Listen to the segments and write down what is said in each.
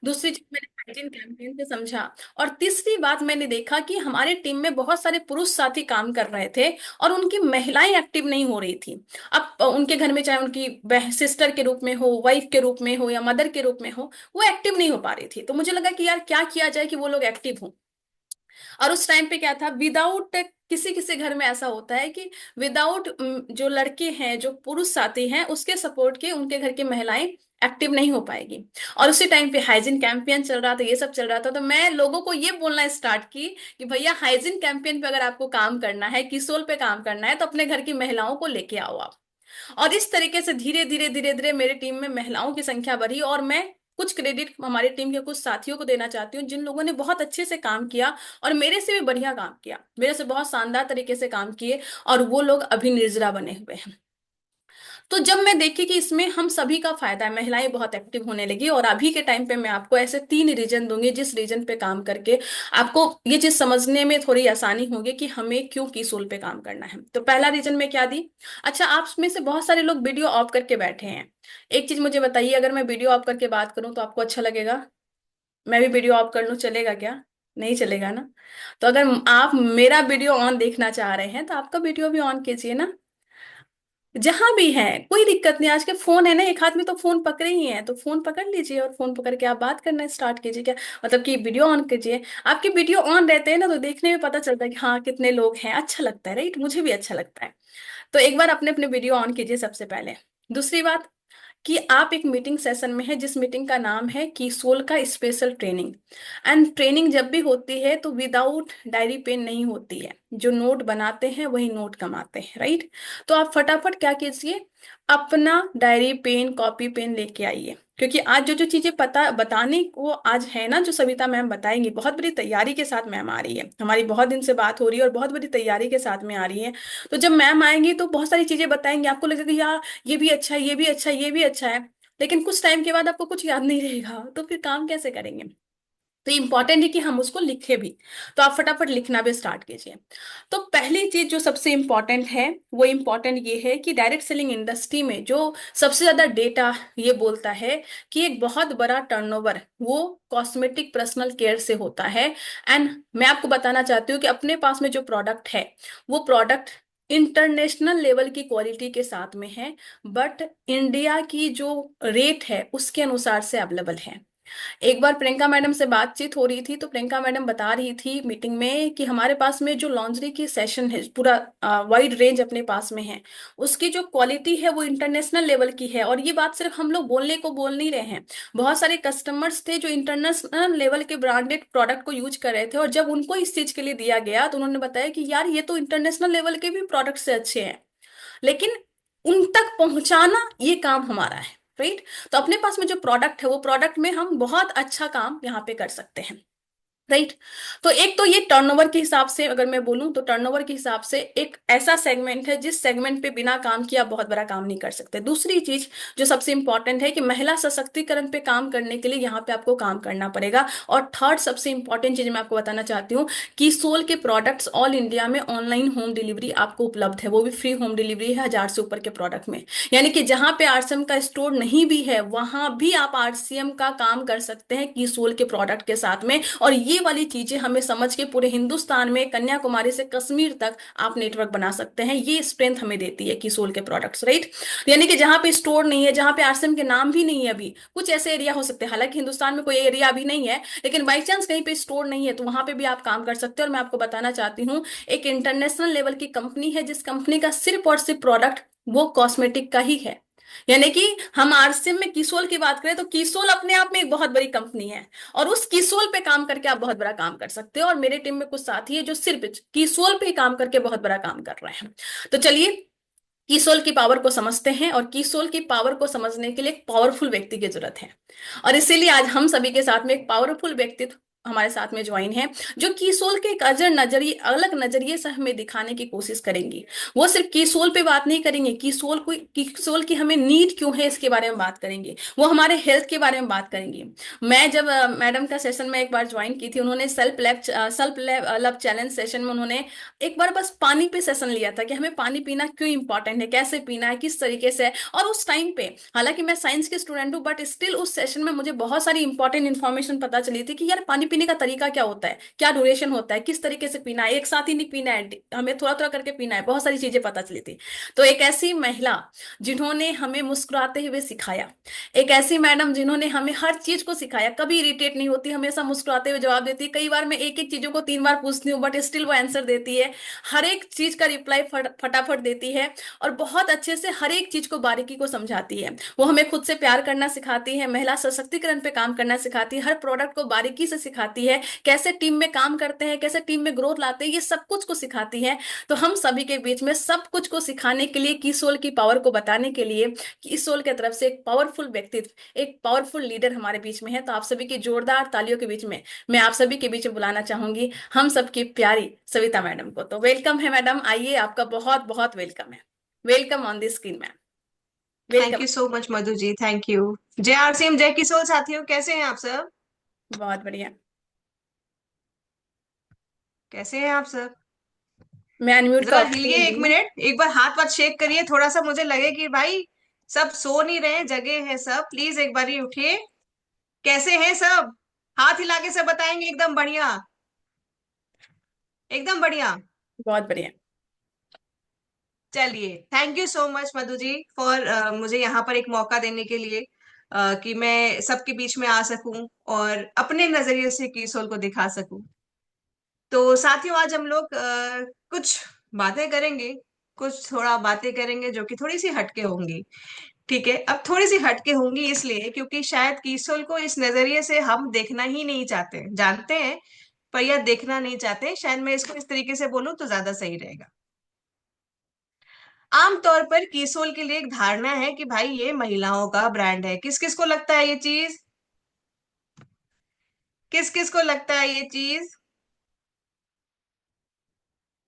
दूसरी चीज मैंने हाइजीन कैंपेन से समझा। और तीसरी बात मैंने देखा कि हमारे टीम में बहुत सारे पुरुष साथी काम कर रहे थे और उनकी महिलाएं एक्टिव नहीं हो रही थी। अब उनके घर में चाहे उनकी सिस्टर के रूप में हो, वाइफ के रूप में हो या मदर के रूप में हो, वो एक्टिव नहीं हो पा रही थी। तो मुझे लगा कि यार क्या किया जाए कि वो लोग एक्टिव हों। और उस टाइम पे क्या था, विदाउट, किसी किसी घर में ऐसा होता है कि विदाउट जो लड़के हैं, जो पुरुष साथी हैं, उसके सपोर्ट के उनके घर की महिलाएं एक्टिव नहीं हो पाएगी। और उसी टाइम पे हाइजीन कैंपेन चल रहा था, ये सब चल रहा था। तो मैं लोगों को ये बोलना स्टार्ट की कि भैया हाइजीन कैंपेन पे अगर आपको काम करना है, किसोल पे काम करना है, तो अपने घर की महिलाओं को लेके आओ आप। और इस तरीके से धीरे धीरे धीरे धीरे मेरे टीम में महिलाओं की संख्या बढ़ी। और मैं कुछ क्रेडिट हमारे टीम के कुछ साथियों को देना चाहती हूँ जिन लोगों ने बहुत अच्छे से काम किया और मेरे से भी बढ़िया काम किया, मेरे से बहुत शानदार तरीके से काम किए। और वो लोग अभी निर्जरा बने हुए हैं। तो जब मैं देखी कि इसमें हम सभी का फायदा है, महिलाएं बहुत एक्टिव होने लगी। और अभी के टाइम पे मैं आपको ऐसे 3 रीजन दूंगी जिस रीजन पे काम करके आपको ये चीज समझने में थोड़ी आसानी होगी कि हमें क्यों किसोल पे काम करना है। तो पहला रीजन में क्या दी। अच्छा, आप में से बहुत सारे लोग वीडियो ऑफ करके बैठे हैं। एक चीज मुझे बताइए, अगर मैं वीडियो ऑफ करके बात करूं तो आपको अच्छा लगेगा? मैं भी वीडियो ऑफ कर लूं, चलेगा क्या? नहीं चलेगा ना? तो अगर आप मेरा वीडियो ऑन देखना चाह रहे हैं तो आपका वीडियो भी ऑन कीजिए ना। जहां भी है कोई दिक्कत नहीं, आज के फोन है ना, एक हाथ में तो फोन पकड़े ही है, तो फोन पकड़ लीजिए और फोन पकड़ के आप बात करना स्टार्ट कीजिए। क्या मतलब कि वीडियो ऑन कीजिए। आपके वीडियो ऑन रहते हैं ना, तो देखने में पता चलता है कि हाँ कितने लोग हैं, अच्छा लगता है, राइट? मुझे भी अच्छा लगता है। तो एक बार अपने अपने वीडियो ऑन कीजिए सबसे पहले। दूसरी बात कि आप एक मीटिंग सेशन में है जिस मीटिंग का नाम है की सोल का स्पेशल ट्रेनिंग। एंड ट्रेनिंग जब भी होती है तो विदाउट डायरी पेन नहीं होती है। जो नोट बनाते हैं वही नोट कमाते हैं, राइट? तो आप फटाफट क्या कीजिए, अपना डायरी पेन कॉपी पेन लेके आइए। क्योंकि आज जो जो चीजें पता बताने को आज है ना, जो सविता मैम बताएंगी, बहुत बड़ी तैयारी के साथ मैम आ रही है, हमारी बहुत दिन से बात हो रही है और बहुत बड़ी तैयारी के साथ में आ रही है। तो जब मैम आएंगी तो बहुत सारी चीजें बताएंगी, आपको लगेगा कि यार ये भी अच्छा है, ये भी अच्छा है, ये भी अच्छा है। लेकिन कुछ टाइम के बाद आपको कुछ याद नहीं रहेगा, तो फिर काम कैसे करेंगे? तो इंपॉर्टेंट है कि हम उसको लिखे भी। तो आप फटाफट लिखना भी स्टार्ट कीजिए। तो पहली चीज जो सबसे इंपॉर्टेंट है, वो इंपॉर्टेंट ये है कि डायरेक्ट सेलिंग इंडस्ट्री में जो सबसे ज्यादा डेटा ये बोलता है कि एक बहुत बड़ा टर्नओवर वो कॉस्मेटिक पर्सनल केयर से होता है। एंड मैं आपको बताना चाहती हूँ कि अपने पास में जो प्रोडक्ट है, वो प्रोडक्ट इंटरनेशनल लेवल की क्वालिटी के साथ में है, बट इंडिया की जो रेट है उसके अनुसार से अवेलेबल है। एक बार प्रियंका मैडम से बातचीत हो रही थी तो प्रियंका मैडम बता रही थी मीटिंग में कि हमारे पास में जो लॉन्ड्री की सेशन है, पूरा वाइड रेंज अपने पास में है, उसकी जो क्वालिटी है वो इंटरनेशनल लेवल की है। और ये बात सिर्फ हम लोग बोलने को बोल नहीं रहे हैं, बहुत सारे कस्टमर्स थे जो इंटरनेशनल लेवल के ब्रांडेड प्रोडक्ट को यूज कर रहे थे। और जब उनको इस चीज के लिए दिया गया तो उन्होंने बताया कि यार ये तो इंटरनेशनल लेवल के भी प्रोडक्ट से अच्छे हैं, लेकिन उन तक पहुंचाना ये काम हमारा है, राइट? तो अपने पास में जो प्रोडक्ट है वो प्रोडक्ट में हम बहुत अच्छा काम यहाँ पे कर सकते हैं, राइट? तो एक तो ये टर्नओवर के हिसाब से अगर मैं बोलूं तो टर्नओवर के हिसाब से एक ऐसा सेगमेंट है जिस सेगमेंट पे बिना काम किया बहुत बड़ा काम नहीं कर सकते। दूसरी चीज जो सबसे इंपॉर्टेंट है कि महिला सशक्तिकरण पे काम करने के लिए यहाँ पे आपको काम करना पड़ेगा। और थर्ड सबसे इंपॉर्टेंट चीज मैं आपको बताना चाहती हूँ कि सोल के प्रोडक्ट्स ऑल इंडिया में ऑनलाइन होम डिलीवरी आपको उपलब्ध है, वो भी फ्री होम डिलीवरी है 1000 से ऊपर के प्रोडक्ट में। यानी कि जहां पे आरसीएम का स्टोर नहीं भी है वहां भी आप आरसीएम का काम कर सकते हैं की सोल के प्रोडक्ट के साथ में। और ये वाली चीजें हमें समझ के पूरे हिंदुस्तान में कन्याकुमारी से कश्मीर तक आप नेटवर्क बना सकते हैं। ये स्ट्रेंथ हमें देती है किसोल के प्रोडक्ट्स, राइट? यानी कि जहां पे स्टोर नहीं है, जहां पे आरसीएम के नाम भी नहीं है, अभी कुछ ऐसे एरिया हो सकते हैं, हालांकि हिंदुस्तान में कोई एरिया अभी नहीं है, लेकिन बाई चांस कहीं पे स्टोर नहीं है तो वहां पे भी आप काम कर सकते हो। और मैं आपको बताना चाहती हूँ, एक इंटरनेशनल लेवल की कंपनी है जिस कंपनी का सिर्फ और सिर्फ प्रोडक्ट वो कॉस्मेटिक का ही है। यानी कि हम आरसीएम में किसोल की बात करें तो किसोल अपने आप में एक बहुत बड़ी कंपनी है। और उस किसोल पे काम करके आप बहुत बड़ा काम कर सकते हो। और मेरे टीम में कुछ साथी है जो सिर्फ किसोल पे ही काम करके बहुत बड़ा काम कर रहे हैं। तो चलिए, किसोल की पावर को समझते हैं। और किसोल की पावर को समझने के लिए एक पावरफुल व्यक्ति की जरूरत है। और इसीलिए आज हम सभी के साथ में एक पावरफुल व्यक्तित्व हमारे साथ में ज्वाइन है, जो कीसोल के एक अजर नजरिए अलग नजरिए से हमें दिखाने की कोशिश करेंगी। वो सिर्फ कीसोल पे बात नहीं करेंगे, कीसोल की हमें नीड क्यों है इसके बारे में बात करेंगे, वो हमारे हेल्थ के बारे में बात करेंगी। मैं जब मैडम का सेशन में एक बार ज्वाइन की थी, उन्होंने सेल्फ लव चैलेंज सेशन में उन्होंने एक बार बस पानी पे सेशन लिया था कि हमें पानी पीना क्यों इंपॉर्टेंट है, कैसे पीना है, किस तरीके से। और उस टाइम पे हालांकि मैं साइंस की स्टूडेंट हूँ, बट स्टिल उस सेशन में मुझे बहुत सारी इंपॉर्टेंट इन्फॉर्मेशन पता चली थी कि यार पानी पीने का तरीका क्या होता है, क्या ड्यूरेशन होता है, किस तरीके से पीना है, एक साथ ही नहीं पीना है, हमें थोड़ा थोड़ा करके पीना है, बहुत सारी चीजें पता चली थी। तो एक ऐसी महिला जिन्होंने हमें मुस्कुराते हुए सिखाया, एक ऐसी मैडम जिन्होंने हमें हर चीज को सिखाया, कभी इरिटेट नहीं होती, हमेशा मुस्कुराते हुए जवाब देती है। कई बार मैं एक एक चीजों को 3 बार पूछती हूँ बट स्टिल वो आंसर देती है, हर एक चीज का रिप्लाई फटाफट देती है, और बहुत अच्छे से हर एक चीज को बारीकी को समझाती है। वो हमें खुद से प्यार करना सिखाती है, महिला सशक्तिकरण पे काम करना सिखाती है, हर प्रोडक्ट को बारीकी से सिखाती है, कैसे टीम में काम करते हैं, कैसे टीम में ग्रोथ लाते हैं, ये सब कुछ को सिखाती है। तो हम सभी के बीच में सब कुछ को सिखाने के लिए, कीसोल की पावर को बताने के लिए, कीसोल की तरफ से एक पावरफुल व्यक्तित्व, एक पावरफुल लीडर हमारे बीच में है। तो आप सभी की जोरदार तालियों के बीच में मैं आप सभी के बीच में बुलाना चाहूंगी हम सबकी प्यारी सविता मैडम को। तो वेलकम है मैडम, आइए, आपका बहुत बहुत वेलकम है। Welcome on the screen ma'am. Thank welcome. You so much Madhu ji, thank you. जय आरसीएम, जय किशोर साथियों, कैसे हैं आप सब? बहुत बढ़िया। कैसे हैं आप सब? मैं अनम्यूट का जरा ऑप्शन हिलिए, नहीं एक दूंगी। मिनट, एक बार हाथ वाथ शेक करिए थोड़ा सा, मुझे लगे कि भाई सब सो नहीं रहे, जगे हैं सब। प्लीज एक बार ही उठिए। कैसे हैं सब? हाथ हिला के सब बताएंगे। एकदम बढ़िया, एकदम बढ़िया। बहुत बढ़िया। चलिए, thank you so much Madhu ji for मुझे यहाँ पर एक मौका देने के लिए, कि मैं सबके बीच में आ सकूं और अपने नजरिए से किशोर को दिखा सकूं। तो साथियों, आज हम लोग कुछ बातें करेंगे, कुछ थोड़ा बातें करेंगे जो कि थोड़ी सी हटके होंगी। ठीक है, अब थोड़ी सी हटके होंगी इसलिए क्योंकि शायद कीसोल को इस नजरिए से हम देखना ही नहीं चाहते, जानते हैं पर यह देखना नहीं चाहते। शायद मैं इसको इस तरीके से बोलूं तो ज्यादा सही रहेगा। आमतौर पर कीसोल के लिए एक धारणा है कि भाई ये महिलाओं का ब्रांड है। किस किस को लगता है ये चीज? किस किस को लगता है ये चीज?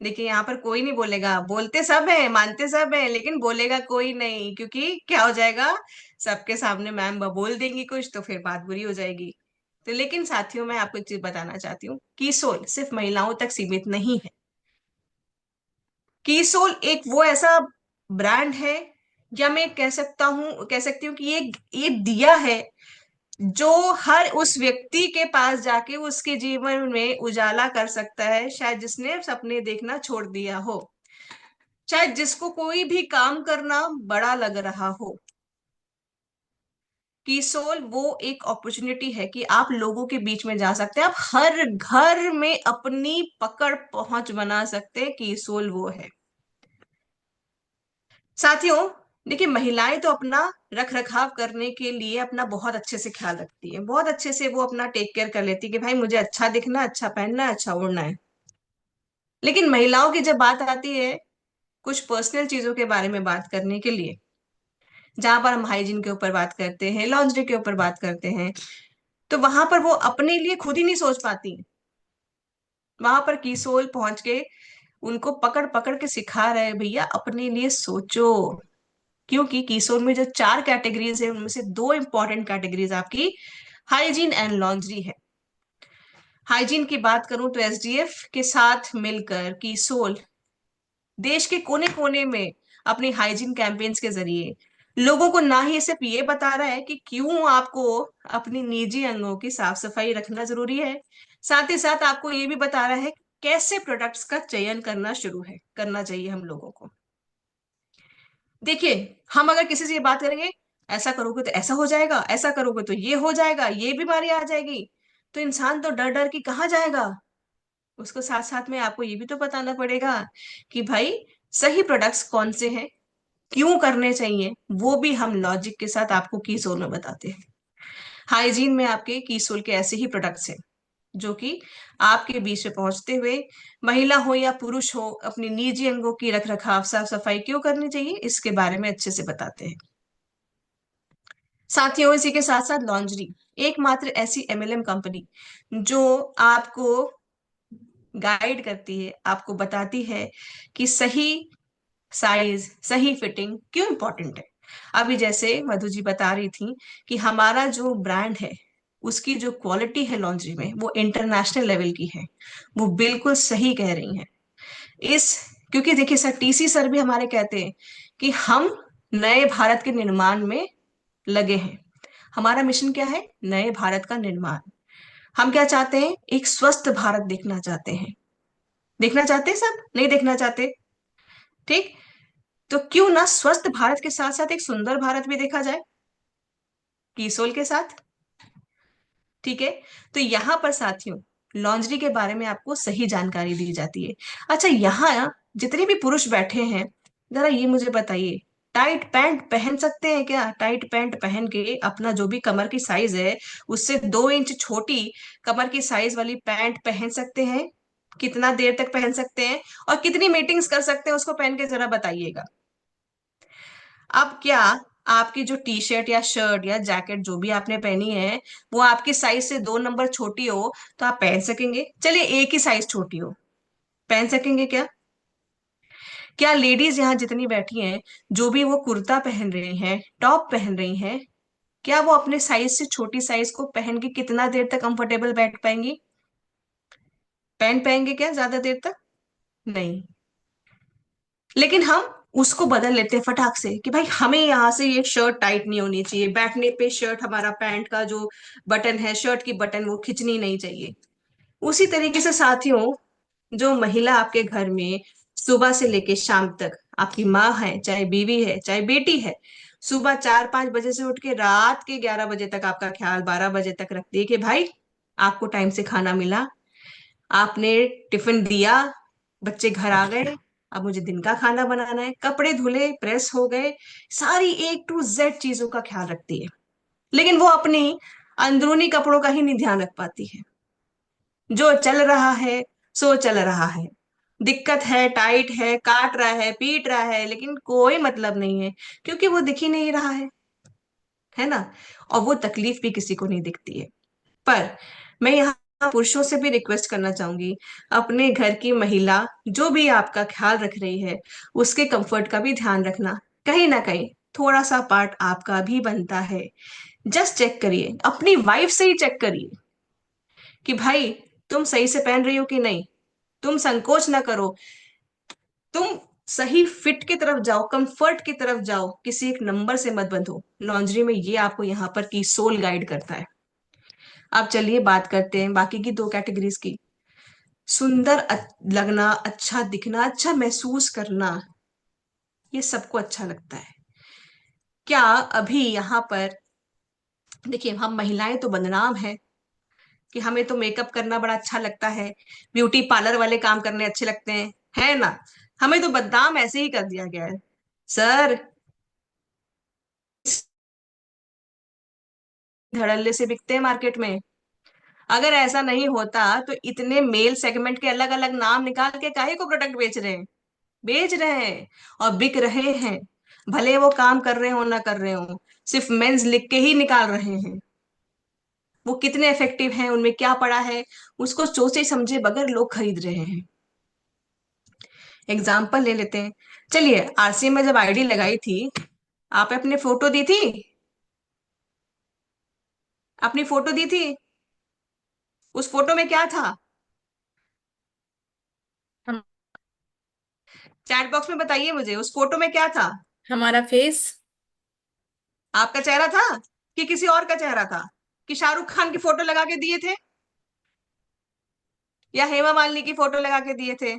देखिए, यहाँ पर कोई नहीं बोलेगा, बोलते सब है, मानते सब है, लेकिन बोलेगा कोई नहीं, क्योंकि क्या हो जाएगा, सबके सामने मैम बोल देंगी कुछ तो फिर बात बुरी हो जाएगी। तो लेकिन साथियों, मैं आपको एक चीज बताना चाहती हूँ, कीसोल सिर्फ महिलाओं तक सीमित नहीं है। कीसोल एक वो ऐसा ब्रांड है, या मैं कह सकती हूँ कि ये दिया है जो हर उस व्यक्ति के पास जाके उसके जीवन में उजाला कर सकता है, शायद जिसने सपने देखना छोड़ दिया हो, शायद जिसको कोई भी काम करना बड़ा लग रहा हो। कीसोल वो एक अपॉर्चुनिटी है कि आप लोगों के बीच में जा सकते हैं, आप हर घर में अपनी पकड़ पहुंच बना सकते हैं। कीसोल वो है। साथियों, देखिए, महिलाएं तो अपना रख रखाव करने के लिए अपना बहुत अच्छे से ख्याल रखती है, बहुत अच्छे से वो अपना टेक केयर कर लेती है कि भाई मुझे अच्छा दिखना, अच्छा पहनना, अच्छा ओढ़ना है। लेकिन महिलाओं की जब बात आती है कुछ पर्सनल चीजों के बारे में बात करने के लिए, जहां पर हम हाइजीन के ऊपर बात करते हैं, लॉन्ड्री के ऊपर बात करते हैं, तो वहां पर वो अपने लिए खुद ही नहीं सोच पाती। वहां पर कीसोल पहुंच के उनको पकड़ पकड़ के सिखा रहे हैं, भैया अपने लिए सोचो। क्योंकि कीसोल में जो 4 कैटेगरीज है, उनमें से 2 इंपॉर्टेंट कैटेगरीज आपकी हाइजीन एंड लॉन्ड्री है। हाइजीन की बात करूं तो एसडीएफ के साथ मिलकर कीसोल देश के कोने कोने में अपनी हाइजीन कैंपेन्स के जरिए लोगों को ना ही सिर्फ ये बता रहा है कि क्यों आपको अपनी निजी अंगों की साफ सफाई रखना जरूरी है, साथ ही साथ आपको ये भी बता रहा है कैसे प्रोडक्ट्स का चयन करना चाहिए हम लोगों को। देखिए, हम अगर किसी से ये बात करेंगे, ऐसा करोगे तो ऐसा हो जाएगा, ऐसा करोगे तो ये हो जाएगा, ये बीमारी आ जाएगी, तो इंसान तो डर डर के कहाँ जाएगा। उसको साथ साथ में आपको ये भी तो बताना पड़ेगा कि भाई सही प्रोडक्ट्स कौन से हैं, क्यों करने चाहिए, वो भी हम लॉजिक के साथ आपको कीसोल में बताते हैं। हाइजीन में आपके कीसोल के ऐसे ही प्रोडक्ट्स हैं जो कि आपके बीच में पहुंचते हुए, महिला हो या पुरुष हो, अपनी निजी अंगों की रख रखाव साफ सफाई क्यों करनी चाहिए इसके बारे में अच्छे से बताते हैं। साथियों, इसी के साथ साथ लॉन्ड्री एकमात्र ऐसी एमएलएम कंपनी जो आपको गाइड करती है, आपको बताती है कि सही साइज, सही फिटिंग क्यों इंपॉर्टेंट है। अभी जैसे मधु जी बता रही थी कि हमारा जो ब्रांड है, उसकी जो क्वालिटी है लॉन्ड्री में, वो इंटरनेशनल लेवल की है। वो बिल्कुल सही कह रही हैं। इस क्योंकि देखिए सर, टीसी सर भी हमारे कहते हैं कि हम नए भारत के निर्माण में लगे हैं। हमारा मिशन क्या है? नए भारत का निर्माण। हम क्या चाहते हैं? एक स्वस्थ भारत देखना चाहते हैं। देखना चाहते हैं सब? नहीं देखना चाहते? ठीक। तो क्यों ना स्वस्थ भारत के साथ साथ एक सुंदर भारत भी देखा जाए, कीसोल के साथ। ठीक है। तो यहाँ पर साथियों, लॉन्ड्री के बारे में आपको सही जानकारी दी जाती है। अच्छा, यहाँ जितने भी पुरुष बैठे हैं, जरा ये मुझे बताइए, टाइट पैंट पहन सकते हैं क्या? टाइट पैंट पहन के अपना जो भी कमर की साइज है, उससे 2 इंच छोटी कमर की साइज वाली पैंट पहन सकते हैं? कितना देर तक पहन सकते हैं और कितनी मीटिंग्स कर सकते हैं उसको पहन के, जरा बताइएगा। अब क्या आपकी जो टी शर्ट या शर्ट या जैकेट जो भी आपने पहनी है, वो आपकी साइज से 2 नंबर छोटी हो तो आप पहन सकेंगे? चलिए एक ही साइज छोटी हो, पहन सकेंगे क्या? क्या लेडीज यहाँ जितनी बैठी हैं, जो भी वो कुर्ता पहन रही हैं, टॉप पहन रही हैं, क्या वो अपने साइज से छोटी साइज को पहन के कितना देर तक कंफर्टेबल बैठ पाएंगी? पहन पाएंगे क्या ज्यादा देर तक? नहीं। लेकिन हम उसको बदल लेते हैं फटाक से कि भाई हमें यहाँ से ये शर्ट टाइट नहीं होनी चाहिए, बैठने पे शर्ट, हमारा पैंट का जो बटन है, शर्ट की बटन वो खिंचनी नहीं चाहिए। उसी तरीके से साथियों, जो महिला आपके घर में सुबह से लेके शाम तक, आपकी माँ है, चाहे बीवी है, चाहे बेटी है, सुबह 4-5 बजे से उठ के रात के 11 बजे तक आपका ख्याल, 12 बजे तक रखती है कि भाई आपको टाइम से खाना मिला, आपने टिफिन दिया, बच्चे घर आ गए, अब मुझे दिन का खाना बनाना है, कपड़े धुले, प्रेस हो गए, सारी A to Z चीजों का ख्याल रखती है। लेकिन वो अपनी अंदरूनी कपड़ों का ही नहीं ध्यान रख पाती है। जो चल रहा है सो चल रहा है, दिक्कत है, टाइट है, काट रहा है, पीट रहा है, लेकिन कोई मतलब नहीं है, क्योंकि वो दिख ही नहीं रहा है ना। और वो तकलीफ भी किसी को नहीं दिखती है। पर मैं यहाँ पुरुषों से भी रिक्वेस्ट करना चाहूंगी, अपने घर की महिला जो भी आपका ख्याल रख रही है, उसके कंफर्ट का भी ध्यान रखना। कहीं ना कहीं थोड़ा सा पार्ट आपका भी बनता है। जस्ट चेक करिए, अपनी वाइफ से ही चेक करिए कि भाई तुम सही से पहन रही हो कि नहीं। तुम संकोच ना करो, तुम सही फिट की तरफ जाओ, कंफर्ट की तरफ जाओ, किसी एक नंबर से मत बंधो। लॉन्ड्री में ये आपको यहाँ पर की सोल गाइड करता है। अब चलिए बात करते हैं बाकी की 2 कैटेगरीज की। सुंदर लगना, अच्छा दिखना, अच्छा महसूस करना, ये सबको अच्छा लगता है। क्या अभी यहाँ पर देखिए, हम महिलाएं तो बदनाम है कि हमें तो मेकअप करना बड़ा अच्छा लगता है, ब्यूटी पार्लर वाले काम करने अच्छे लगते हैं, है ना। हमें तो बदनाम ऐसे ही कर दिया गया है सर। धड़ल्ले से बिकते हैं मार्केट में। अगर ऐसा नहीं होता तो इतने मेल सेगमेंट के अलग अलग नाम निकाल के काहे को प्रोडक्ट बेच रहे हैं? बेच रहे हैं और बिक रहे हैं। भले वो काम कर रहे हो ना कर रहे हो, सिर्फ मेंस लिख के ही निकाल रहे हैं। वो कितने इफेक्टिव हैं, उनमें क्या पड़ा है, उसको सोचे समझे बगैर लोग खरीद रहे हैं। एग्जाम्पल ले लेते हैं। चलिए, आरसी में जब आईडी लगाई थी, आप अपने फोटो दी थी? अपनी फोटो दी थी? उस फोटो में क्या था? हम चैट बॉक्स में बताइए मुझे, उस फोटो में क्या था? हमारा फेस। आपका चेहरा था कि किसी और का चेहरा था? कि शाहरुख खान की फोटो लगा के दिए थे या हेमा मालिनी की फोटो लगा के दिए थे?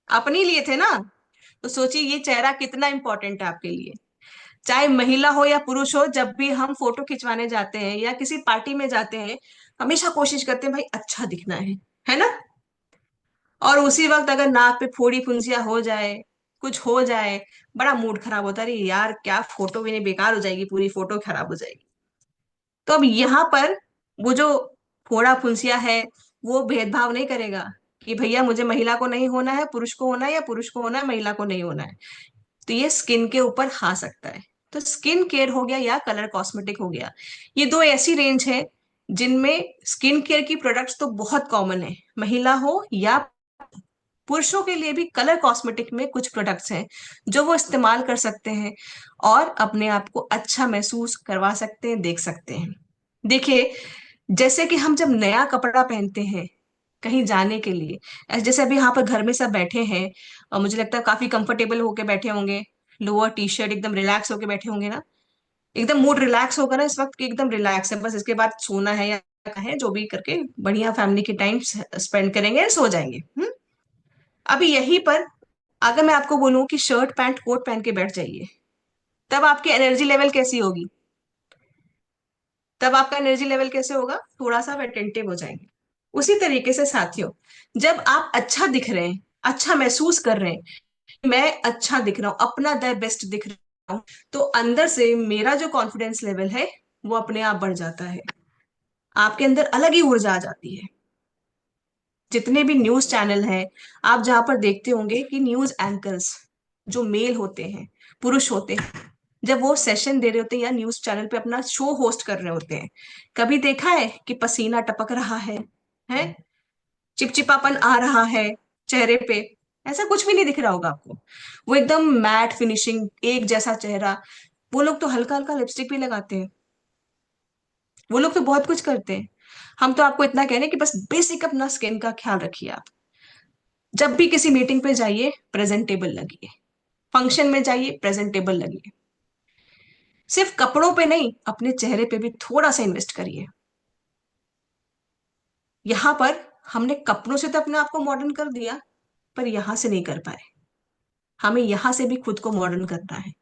अपनी लिए थे ना। तो सोचिए ये चेहरा कितना इंपॉर्टेंट है आपके लिए। चाहे महिला हो या पुरुष हो, जब भी हम फोटो खिंचवाने जाते हैं या किसी पार्टी में जाते हैं, हमेशा कोशिश करते हैं भाई अच्छा दिखना है ना। और उसी वक्त अगर नाक पे फोड़ी फुंसिया हो जाए, कुछ हो जाए, बड़ा मूड खराब होता है, अरे यार क्या फोटो भी नहीं, बेकार हो जाएगी, पूरी फोटो खराब हो जाएगी। तो अब यहाँ पर वो जो फोड़ा फुंसिया है, वो भेदभाव नहीं करेगा कि भैया मुझे महिला को नहीं होना है, पुरुष को होना है, या पुरुष को होना है, महिला को नहीं होना है। तो ये स्किन के ऊपर आ सकता है। तो स्किन केयर हो गया या कलर कॉस्मेटिक हो गया, ये दो ऐसी रेंज है जिनमें स्किन केयर की प्रोडक्ट्स तो बहुत कॉमन है, महिला हो या पुरुषों के लिए भी कलर कॉस्मेटिक में कुछ प्रोडक्ट्स हैं जो वो इस्तेमाल कर सकते हैं और अपने आप को अच्छा महसूस करवा सकते हैं, देख सकते हैं। देखिए, जैसे कि हम जब नया कपड़ा पहनते हैं कहीं जाने के लिए, जैसे अभी यहाँ पर घर में सब बैठे हैं और मुझे लगता है काफी कंफर्टेबल होके बैठे होंगे, लोअर टी शर्ट एकदम रिलैक्स होके बैठे होंगे ना, एकदम मूड रिलैक्स होगा ना इस वक्त कि एकदम रिलैक्स है, बस इसके बाद सोना है या है जो भी करके बढ़िया फैमिली के टाइम स्पेंड करेंगे और सो जाएंगे। अभी यहीं पर अगर मैं आपको बोलूं कि शर्ट पैंट कोट पहन के बैठ जाइए, तब आपकी एनर्जी लेवल कैसी होगी? तब आपका एनर्जी लेवल कैसे होगा? थोड़ा सा अटेंटिव हो जाएंगे। उसी तरीके से साथियों, जब आप अच्छा दिख रहे हैं, अच्छा महसूस कर रहे हैं, मैं अच्छा दिख रहा हूं, अपना द बेस्ट दिख रहा हूं, तो अंदर से मेरा जो कॉन्फिडेंस लेवल है वो अपने आप बढ़ जाता है। आपके अंदर अलग ही ऊर्जा आ जाती है। जितने भी न्यूज चैनल हैं, आप जहां पर देखते होंगे कि न्यूज एंकर्स जो मेल होते हैं, पुरुष होते हैं, जब वो सेशन दे रहे होते हैं या न्यूज चैनल पे अपना शो होस्ट कर रहे होते हैं, कभी देखा है कि पसीना टपक रहा है चिपचिपापन आ रहा है चेहरे पे? ऐसा कुछ भी नहीं दिख रहा होगा आपको। वो एकदम मैट फिनिशिंग, एक जैसा चेहरा। वो लोग तो हल्का हल्का लिपस्टिक भी लगाते हैं, वो लोग तो बहुत कुछ करते हैं। हम तो आपको इतना कह रहे हैं कि बस बेसिक अपना स्किन का ख्याल रखिए आप। जब भी किसी मीटिंग पे जाइए प्रेजेंटेबल लगिए, फंक्शन में जाइए प्रेजेंटेबल लगिए। सिर्फ कपड़ों पे नहीं, अपने चेहरे पे भी थोड़ा सा इन्वेस्ट करिए। यहाँ पर हमने कपड़ों से तो अपने आप को मॉडर्न कर दिया, पर यहां से नहीं कर पाए। हमें यहां से भी खुद को मॉडर्न करना है।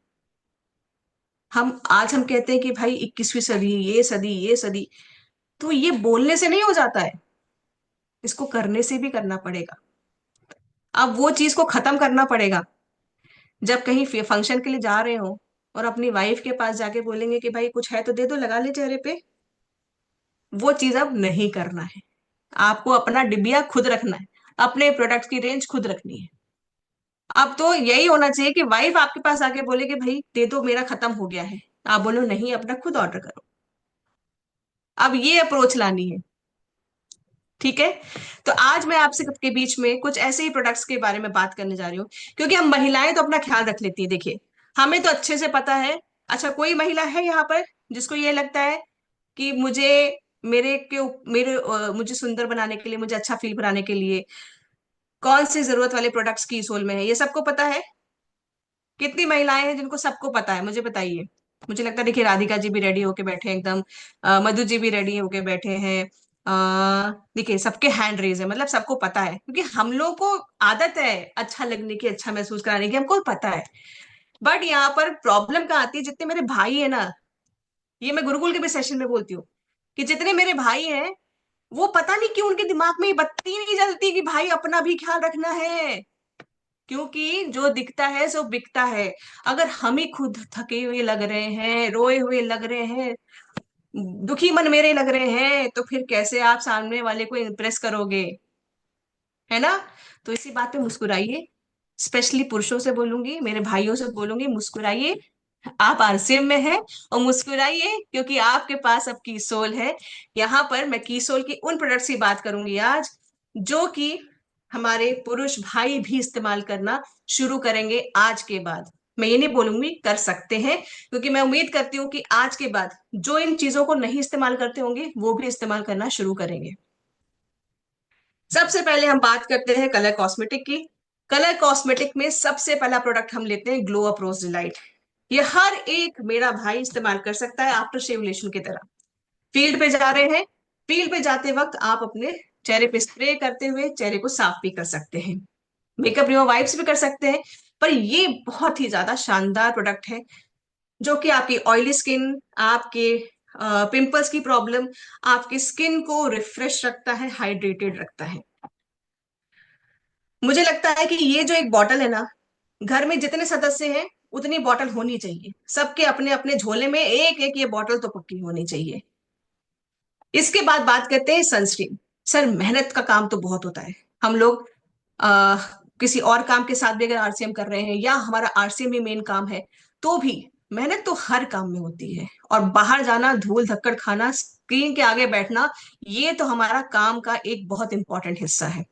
हम कहते हैं कि भाई 21वीं सदी, ये सदी, ये सदी, तो ये बोलने से नहीं हो जाता है, इसको करने से भी करना पड़ेगा। अब वो चीज को खत्म करना पड़ेगा। जब कहीं फंक्शन के लिए जा रहे हो और अपनी वाइफ के पास जाके बोलेंगे कि भाई कुछ है तो दे दो, लगा ले चेहरे पे, वो चीज अब नहीं करना है। आपको अपना डिबिया खुद रखना है, अपने प्रोडक्ट्स की रेंज खुद रखनी है। अब तो यही होना चाहिए कि वाइफ आपके पास आके बोले कि भाई दे दो, मेरा खत्म हो गया है, आप बोलो नहीं, अपना खुद ऑर्डर करो। अब ये अप्रोच लानी है। ठीक है। तो आज मैं आपसे के बीच में कुछ ऐसे ही प्रोडक्ट्स के बारे में बात करने जा रही हूँ, क्योंकि हम महिलाएं तो अपना ख्याल रख लेती है। देखिए, हमें तो अच्छे से पता है। अच्छा, कोई महिला है यहाँ पर जिसको ये लगता है कि मुझे मुझे सुंदर बनाने के लिए, मुझे अच्छा फील बनाने के लिए कौन से जरूरत वाले प्रोडक्ट्स की सोल में है? ये सबको पता है? कितनी महिलाएं हैं जिनको सबको पता है, मुझे बताइए। मुझे लगता है, देखिए राधिका जी भी रेडी होके बैठे हैं एकदम, मधु जी भी रेडी होके बैठे हैं। देखिए सबके हैंड रेज है, मतलब सबको पता है, क्योंकि हम लोग को आदत है अच्छा लगने की, अच्छा महसूस कराने की, हमको पता है। बट यहाँ पर प्रॉब्लम कहाँ आती है? जितने मेरे भाई है ना, ये मैं गुरुकुल के भी सेशन में बोलती हूँ, कि जितने मेरे भाई हैं, वो पता नहीं क्यों उनके दिमाग में ये बत्ती नहीं जलती कि भाई अपना भी ख्याल रखना है। क्योंकि जो दिखता है सो बिकता है। अगर हम ही खुद थके हुए लग रहे हैं, रोए हुए लग रहे हैं, दुखी मन मेरे लग रहे हैं, तो फिर कैसे आप सामने वाले को इम्प्रेस करोगे? है ना? तो इसी बात पे मुस्कुराइए। स्पेशली पुरुषों से बोलूंगी, मेरे भाइयों से बोलूंगी, मुस्कुराइए। आप आरसीएम में हैं, और मुस्कुराइए क्योंकि आपके पास अब की सोल है। यहाँ पर मैं की सोल की उन प्रोडक्ट्स की बात करूंगी आज, जो कि हमारे पुरुष भाई भी इस्तेमाल करना शुरू करेंगे आज के बाद। मैं ये नहीं बोलूंगी कर सकते हैं, क्योंकि मैं उम्मीद करती हूँ कि आज के बाद जो इन चीजों को नहीं इस्तेमाल करते होंगे वो भी इस्तेमाल करना शुरू करेंगे। सबसे पहले हम बात करते हैं कलर कॉस्मेटिक की। कलर कॉस्मेटिक में सबसे पहला प्रोडक्ट हम लेते हैं ग्लो अप रोज डिलाइट। ये हर एक मेरा भाई इस्तेमाल कर सकता है आफ्टर शेव लेशन की तरह। फील्ड पे जा रहे हैं, फील्ड पे जाते वक्त आप अपने चेहरे पे स्प्रे करते हुए चेहरे को साफ भी कर सकते हैं, मेकअप रिमूवर वाइप्स भी कर सकते हैं। पर ये बहुत ही ज्यादा शानदार प्रोडक्ट है, जो कि आपकी ऑयली स्किन, आपके पिंपल्स की प्रॉब्लम, आपकी स्किन को रिफ्रेश रखता है, हाइड्रेटेड रखता है। मुझे लगता है कि ये जो एक बॉटल है ना, घर में जितने सदस्य हैं उतनी बॉटल होनी चाहिए, सबके अपने अपने झोले में एक एक ये बॉटल तो पक्की होनी चाहिए। इसके बाद बात करते हैं सनस्क्रीन। सर, मेहनत का काम तो बहुत होता है। हम लोग आ, किसी और काम के साथ भी अगर आरसीएम कर रहे हैं या हमारा आरसीएम ही मेन काम है, तो भी मेहनत तो हर काम में होती है, और बाहर जाना, धूल धक्कड़ खाना, स्क्रीन के आगे बैठना, ये तो हमारा काम का एक बहुत इंपॉर्टेंट हिस्सा है,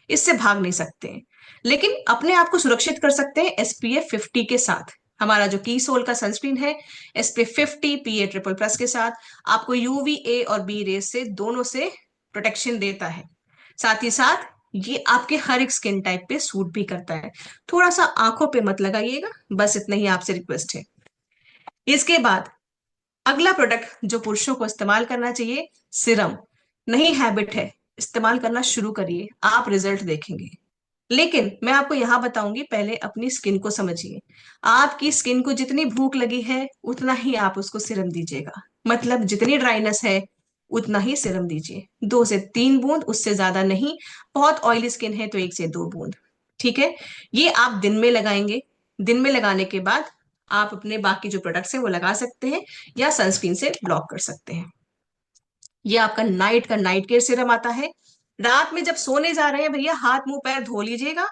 इससे भाग नहीं सकते हैं। लेकिन अपने आप को सुरक्षित कर सकते हैं SPF 50 के साथ। हमारा जो की सोल का सनस्क्रीन है, SPF 50 PA++ के साथ, आपको UVA और बी रेस से, दोनों से प्रोटेक्शन देता है। साथ ही साथ ये आपके हर एक स्किन टाइप पे सूट भी करता है। थोड़ा सा आंखों पे मत लगाइएगा, बस इतना ही आपसे रिक्वेस्ट है। इसके बाद अगला प्रोडक्ट जो पुरुषों को इस्तेमाल करना चाहिए, सिरम। नहीं हैबिट है, इस्तेमाल करना शुरू करिए, आप रिजल्ट देखेंगे। लेकिन मैं आपको यहां बताऊंगी, पहले अपनी स्किन को समझिए। आपकी स्किन को जितनी भूख लगी है उतना ही आप उसको सिरम दीजिएगा। मतलब जितनी ड्राइनेस है उतना ही सिरम दीजिए, 2 से 3 बूंद, उससे ज्यादा नहीं। बहुत ऑयली स्किन है तो 1 से 2 बूंद, ठीक है। ये आप दिन में लगाएंगे। दिन में लगाने के बाद आप अपने बाकी जो प्रोडक्ट्स हैं वो लगा सकते हैं, या सनस्क्रीन से ब्लॉक कर सकते हैं। ये आपका नाइट का नाइट केयर सीरम आता है। रात में जब सोने जा रहे हैं भैया, हाथ मुंह पैर धो लीजिएगा।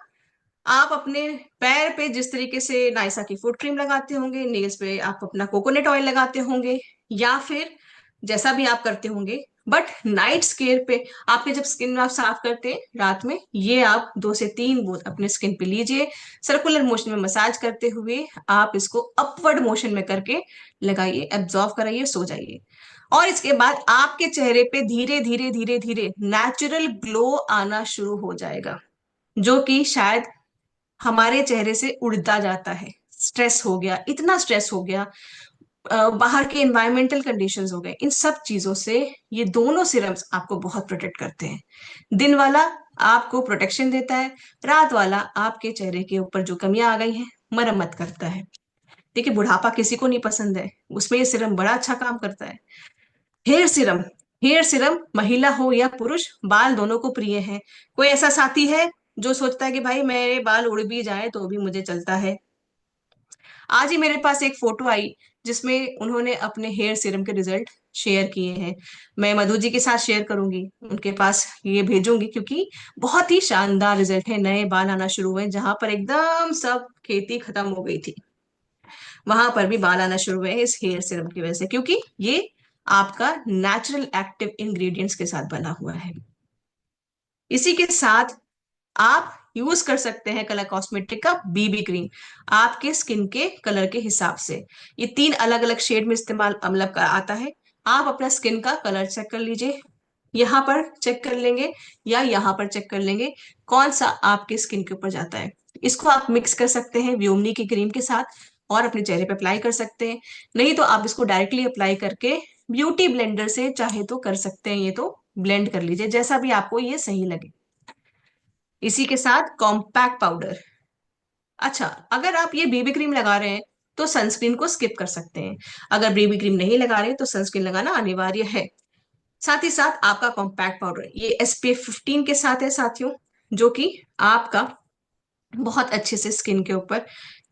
आप अपने पैर पे जिस तरीके से नायसा की फुट क्रीम लगाते होंगे, नेल्स पे आप अपना कोकोनट ऑयल लगाते होंगे, या फिर जैसा भी आप करते होंगे, बट नाइट स्केयर पे आपके जब स्किन आप साफ करते हैं रात में, ये आप 2 से 3 बूंद अपने स्किन पे लीजिए। सर्कुलर मोशन में मसाज करते हुए आप इसको अपवर्ड मोशन में करके लगाइए, एब्जॉर्व कराइए, सो जाइए। और इसके बाद आपके चेहरे पे धीरे धीरे धीरे धीरे नेचुरल ग्लो आना शुरू हो जाएगा, जो कि शायद हमारे चेहरे से उड़ता जाता है। स्ट्रेस हो गया, इतना स्ट्रेस हो गया, बाहर के एनवायरमेंटल कंडीशंस हो गए, इन सब चीजों से ये दोनों सिरम्स आपको बहुत प्रोटेक्ट करते हैं। दिन वाला आपको प्रोटेक्शन देता है, रात वाला आपके चेहरे के ऊपर जो कमियां आ गई हैं मरम्मत करता है। देखिए, बुढ़ापा किसी को नहीं पसंद है, उसमें ये सिरम बड़ा अच्छा काम करता है। Hair serum. हेयर सिरम महिला हो या पुरुष, बाल दोनों को प्रिय है। कोई ऐसा साथी है जो सोचता है कि भाई मेरे बाल उड़ भी जाए तो भी मुझे चलता है? आज ही मेरे पास एक फोटो आई जिसमें उन्होंने अपने हेयर सीरम के रिजल्ट शेयर किए हैं। मैं मधु जी के साथ शेयर करूंगी, उनके पास ये भेजूंगी, क्योंकि बहुत ही शानदार रिजल्ट है। नए बाल आना शुरू हुए, जहां पर एकदम सब खेती खत्म हो गई थी, वहां पर भी बाल आना शुरू हुए हैं इस हेयर सीरम की वजह से, क्योंकि ये आपका नेचुरल एक्टिव इंग्रेडिएंट्स के साथ बना हुआ है। इसी के साथ आप यूज कर सकते हैं कलर कॉस्मेटिक का BB क्रीम, आपके स्किन के कलर के हिसाब से। ये 3 अलग अलग शेड में इस्तेमाल मतलब का आता है। आप अपना स्किन का कलर चेक कर लीजिए, यहाँ पर चेक कर लेंगे या यहाँ पर चेक कर लेंगे, कौन सा आपके स्किन के ऊपर जाता है। इसको आप मिक्स कर सकते हैं व्योमनी की क्रीम के साथ और अपने चेहरे पे अप्लाई कर सकते हैं। नहीं तो आप इसको डायरेक्टली अप्लाई करके ब्यूटी ब्लेंडर से चाहे तो कर सकते हैं। ये तो ब्लेंड कर लीजिए, जैसा भी आपको ये सही लगे। इसी के साथ कॉम्पैक्ट पाउडर। अच्छा, अगर आप ये BB क्रीम लगा रहे हैं तो सनस्क्रीन को स्किप कर सकते हैं। अगर BB क्रीम नहीं लगा रहे हैं तो सनस्क्रीन लगाना अनिवार्य है। साथ ही साथ आपका कॉम्पैक्ट पाउडर ये SPF 15 के साथ है साथियों, जो कि आपका बहुत अच्छे से स्किन के ऊपर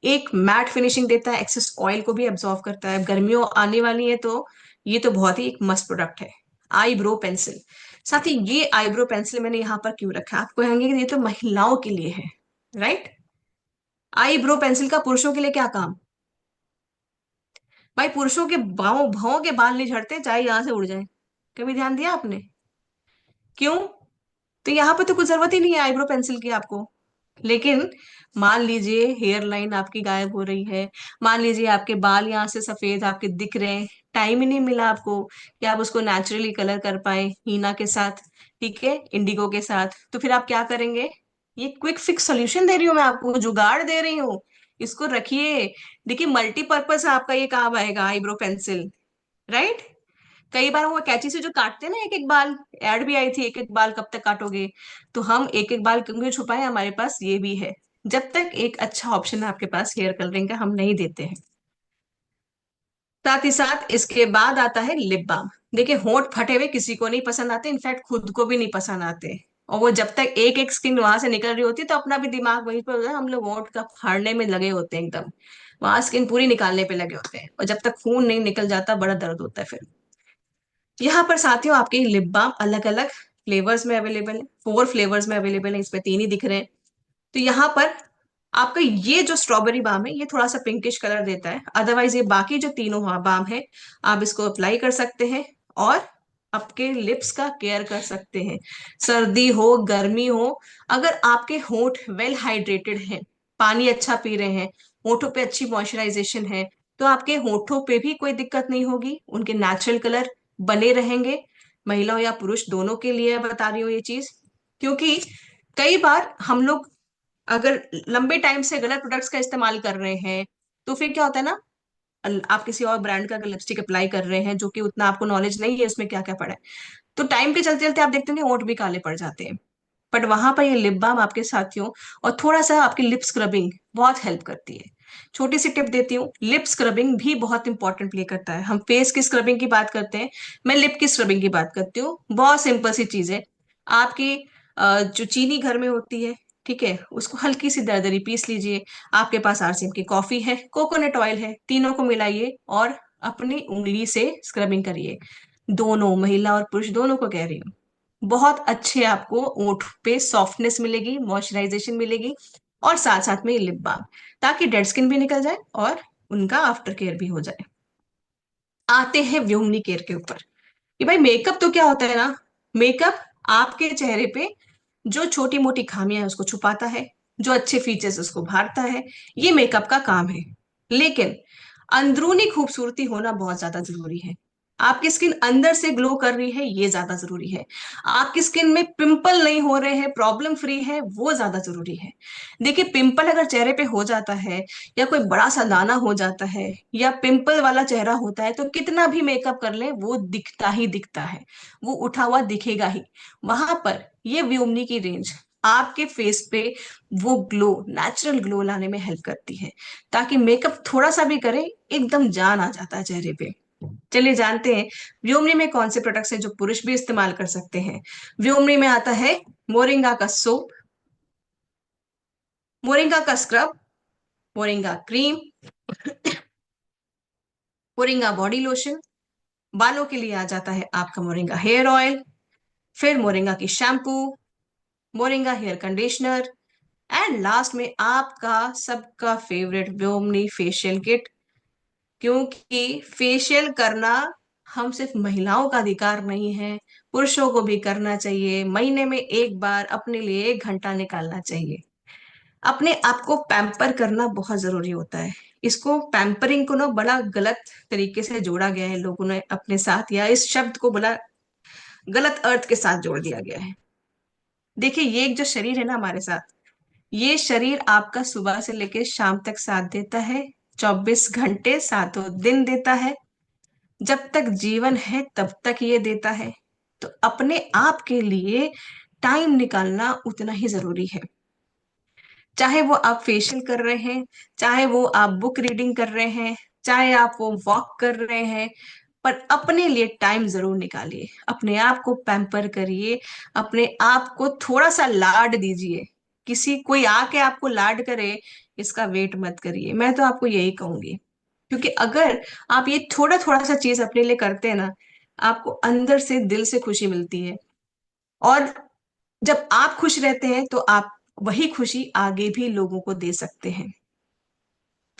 एक मैट फिनिशिंग देता है, एक्सेस ऑयल को भी एब्जॉर्व करता है। गर्मियों आने वाली है तो ये तो बहुत ही एक मस्त प्रोडक्ट है। Eyebrow pencil. साथ ही ये आईब्रो पेंसिल मैंने यहाँ पर क्यों रखा है, आपको कहेंगे कि ये तो महिलाओं के लिए है, राइट। आईब्रो पेंसिल का पुरुषों के लिए क्या काम? भाई, पुरुषों के बाहों भावों के बाल नहीं झड़ते चाहे यहां से उड़ जाए। कभी ध्यान दिया आपने? क्यों? तो यहाँ पे तो कुछ जरूरत ही नहीं है आईब्रो पेंसिल की आपको। लेकिन मान लीजिए हेयर लाइन आपकी गायब हो रही है, मान लीजिए आपके बाल यहाँ से सफेद आपके दिख रहे हैं, टाइम ही नहीं मिला आपको कि आप उसको नेचुरली कलर कर पाए हीना के साथ, ठीक है, इंडिगो के साथ, तो फिर आप क्या करेंगे? ये क्विक फिक्स सोल्यूशन दे रही हूँ मैं आपको, जुगाड़ दे रही हूँ, इसको रखिए। देखिए, मल्टीपर्पज आपका ये काम आएगा आईब्रो पेंसिल, राइट। कई बार वो कैंची से जो काटते हैं ना एक एक बाल, एड भी आई थी एक एक बाल कब तक काटोगे, तो हम एक एक बाल क्यों छुपाए, हमारे पास ये भी है। जब तक एक अच्छा ऑप्शन है आपके पास हेयर कलरिंग का, हम नहीं देते हैं। साथ ही साथ इसके बाद आता है लिप बाम। देखिए, होंठ फटे हुए किसी को नहीं पसंद आते, इनफैक्ट खुद को भी नहीं पसंद आते। और वो जब तक एक एक स्किन वहां से निकल रही होती है तो अपना भी दिमाग वहीं पर होता है, हम लोग होंठ का फाड़ने में लगे होते हैं एकदम, वहां स्किन पूरी निकालने पे लगे होते हैं, और जब तक खून नहीं निकल जाता बड़ा दर्द होता है फिर। यहाँ पर साथियों आपके लिप बाम अलग अलग फ्लेवर्स में अवेलेबल है, 4 फ्लेवर्स में अवेलेबल है, इसमें 3 ही दिख रहे हैं। तो यहाँ पर आपका ये जो स्ट्रॉबेरी बाम है ये थोड़ा सा पिंकिश कलर देता है, अदरवाइज ये बाकी जो तीनों बाम है आप इसको अप्लाई कर सकते हैं और आपके लिप्स का केयर कर सकते हैं। सर्दी हो गर्मी हो, अगर आपके होंठ वेल हाइड्रेटेड हैं, पानी अच्छा पी रहे हैं, होठों पे अच्छी मॉइस्चराइजेशन है, तो आपके होठों पे भी कोई दिक्कत नहीं होगी, उनके नेचुरल कलर बने रहेंगे। महिला हो या पुरुष दोनों के लिए बता रही हूँ ये चीज, क्योंकि कई बार हम लोग अगर लंबे टाइम से गलत प्रोडक्ट्स का इस्तेमाल कर रहे हैं तो फिर क्या होता है ना, आप किसी और ब्रांड का लिपस्टिक अप्लाई कर रहे हैं जो कि उतना आपको नॉलेज नहीं है उसमें क्या क्या पड़ा है, तो टाइम के चलते चलते आप देखते हैं होंठ भी काले पड़ जाते हैं। बट वहां पर ये लिप बाम आपके साथियों और थोड़ा सा आपकी लिप स्क्रबिंग बहुत हेल्प करती है। छोटी सी टिप देती हूँ, लिप स्क्रबिंग भी बहुत इंपॉर्टेंट प्ले करता है। हम फेस की स्क्रबिंग की बात करते हैं, मैं लिप की स्क्रबिंग की बात करती हूँ। बहुत सिंपल सी चीज है, आपकी जो चीनी घर में होती है, ठीक है, उसको हल्की सी दरदरी पीस लीजिए। आपके पास आरसीएम की कॉफी है, कोकोनट ऑयल है, तीनों को मिलाइए और अपनी उंगली से स्क्रबिंग करिए। दोनों, महिला और पुरुष दोनों को कह रही हूँ। बहुत अच्छे आपको ओठ पे सॉफ्टनेस मिलेगी, मॉइस्चराइजेशन मिलेगी, और साथ साथ में लिप बाम, ताकि डेड स्किन भी निकल जाए और उनका आफ्टर केयर भी हो जाए। आते हैं व्योमनी केयर के ऊपर, कि भाई मेकअप तो क्या होता है ना, मेकअप आपके चेहरे पे जो छोटी मोटी खामियां है उसको छुपाता है, जो अच्छे फीचर्स उसको भागता है, ये मेकअप का काम है। लेकिन अंदरूनी खूबसूरती होना बहुत ज्यादा जरूरी है। आपकी स्किन अंदर से ग्लो कर रही है ये ज्यादा जरूरी है। आपकी स्किन में पिंपल नहीं हो रहे हैं, प्रॉब्लम फ्री है, वो ज्यादा जरूरी है। देखिए, पिंपल अगर चेहरे पे हो जाता है, या कोई बड़ा सा दाना हो जाता है, या पिंपल वाला चेहरा होता है, तो कितना भी मेकअप कर ले वो दिखता ही दिखता है, वो उठा हुआ दिखेगा ही। वहां पर ये व्योमनी की रेंज आपके फेस पे वो ग्लो, नेचुरल ग्लो लाने में हेल्प करती है, ताकि मेकअप थोड़ा सा भी करे एकदम जान आ जाता है चेहरे पे। चलिए जानते हैं व्योमनी में कौन से प्रोडक्ट्स हैं जो पुरुष भी इस्तेमाल कर सकते हैं। व्योमनी में आता है मोरिंगा का सोप, मोरिंगा का scrub, moringa cream, moringa body lotion, बालों के लिए आ जाता है आपका मोरिंगा हेयर ऑयल, फिर मोरिंगा की shampoo, moringa hair conditioner, and last में आपका सबका फेवरेट व्योमनी फेशियल किट। क्योंकि फेशियल करना हम सिर्फ महिलाओं का अधिकार नहीं है, पुरुषों को भी करना चाहिए। महीने में एक बार अपने लिए 1 घंटा निकालना चाहिए। अपने आप को पैम्पर करना बहुत जरूरी होता है। इसको पैम्परिंग को ना बड़ा गलत तरीके से जोड़ा गया है लोगों ने अपने साथ, या इस शब्द को बड़ा गलत अर्थ के साथ जोड़ दिया गया है। देखिए, ये एक जो शरीर है ना हमारे साथ, ये शरीर आपका सुबह से लेकर शाम तक साथ देता है, 24 घंटे 7 दिन देता है। जब तक जीवन है तब तक ये देता है। तो अपने आप के लिए टाइम निकालना उतना ही जरूरी है। चाहे वो आप फेशियल कर रहे हैं, चाहे वो आप बुक रीडिंग कर रहे हैं, चाहे आप वो वॉक कर रहे हैं, पर अपने लिए टाइम जरूर निकालिए। अपने आप को पैम्पर करिए, अपने आप को थोड़ा सा लाड दीजिए। किसी कोई आके आपको लाड करे, इसका वेट मत करिए, मैं तो आपको यही कहूंगी। क्योंकि अगर आप ये थोड़ा थोड़ा सा चीज अपने लिए करते हैं ना, आपको अंदर से दिल से खुशी मिलती है। और जब आप खुश रहते हैं तो आप वही खुशी आगे भी लोगों को दे सकते हैं।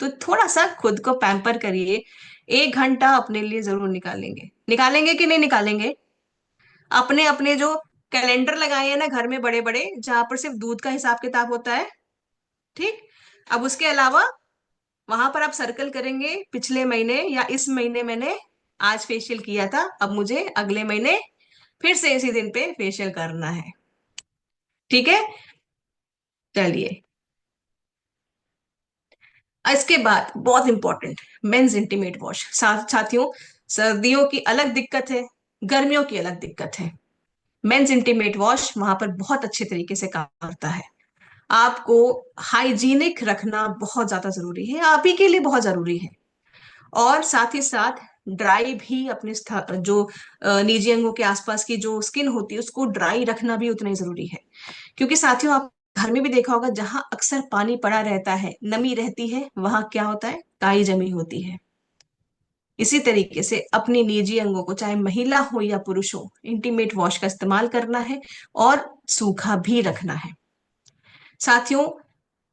तो थोड़ा सा खुद को पैम्पर करिए। 1 घंटा अपने लिए जरूर निकालेंगे, निकालेंगे कि नहीं निकालेंगे? अपने अपने जो कैलेंडर लगाए हैं ना घर में बड़े बड़े, जहां पर सिर्फ दूध का हिसाब किताब होता है, ठीक, अब उसके अलावा वहां पर आप सर्कल करेंगे पिछले महीने या इस महीने मैंने आज फेशियल किया था, अब मुझे अगले महीने फिर से इसी दिन पे फेशियल करना है। ठीक है, चलिए। इसके बाद बहुत इंपॉर्टेंट, मेंस इंटीमेट वॉश। साथियों, सर्दियों की अलग दिक्कत है, गर्मियों की अलग दिक्कत है। मेंस इंटीमेट वॉश वहां पर बहुत अच्छे तरीके से काम करता है। आपको हाइजीनिक रखना बहुत ज्यादा जरूरी है, आप ही के लिए बहुत जरूरी है। और साथ ही साथ ड्राई भी अपने जो निजी अंगों के आसपास की जो स्किन होती है उसको ड्राई रखना भी उतना ही जरूरी है। क्योंकि साथियों, आप घर में भी देखा होगा, जहां अक्सर पानी पड़ा रहता है, नमी रहती है, वहां क्या होता है, काई जमी होती है। इसी तरीके से अपने निजी अंगों को, चाहे महिला हो या पुरुष हो, इंटीमेट वॉश का इस्तेमाल करना है और सूखा भी रखना है। साथियों,